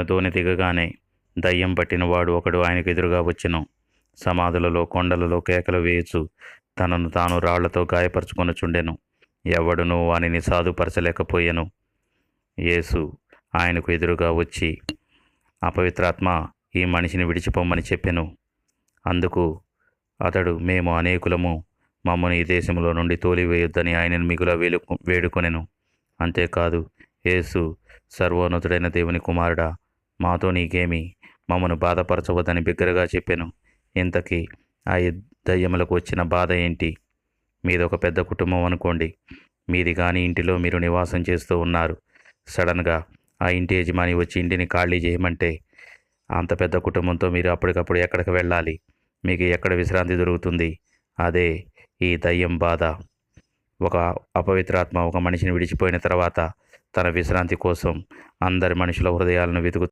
దోణి దిగగానే దయ్యం పట్టిన వాడు ఒకడు ఆయనకు ఎదురుగా వచ్చెను. సమాధులలో కొండలలో కేకలు వేయచు తనను తాను రాళ్లతో గాయపరుచుకొనుచుండెను. ఎవడునూ వానిని సాధుపరచలేకపోయెను. యేసు ఆయనకు ఎదురుగా వచ్చి, అపవిత్రాత్మ, ఈ మనిషిని విడిచిపోమ్మని చెప్పెను. అందుకు అతడు, మేము అనేకులము, మమ్మను ఈ దేశంలో నుండి తోలివేయొద్దని ఆయనను మిగుల వేడుకొనెను. అంతేకాదు, యేసు, సర్వోన్నతుడైన దేవుని కుమారుడా, మాతో నీకేమి, మమ్మను బాధపరచవద్దని బిగ్గరగా చెప్పెను. ఇంతకీ ఆ దయ్యములకు వచ్చిన బాధ ఏంటి? మీదొక పెద్ద కుటుంబం అనుకోండి. మీది కాని ఇంటిలో మీరు నివాసం చేస్తూ ఉన్నారు. సడన్గా ఆ ఇంటి యజమాని వచ్చి ఇంటిని ఖాళీ చేయమంటే అంత పెద్ద కుటుంబంతో మీరు అప్పటికప్పుడు ఎక్కడికి వెళ్ళాలి? మీకు ఎక్కడ విశ్రాంతి దొరుకుతుంది? అదే ఈ దయ్యం బాధ. ఒక అపవిత్రాత్మ ఒక మనిషిని విడిచిపోయిన తర్వాత తన విశ్రాంతి కోసం అందరి మనుషుల హృదయాలను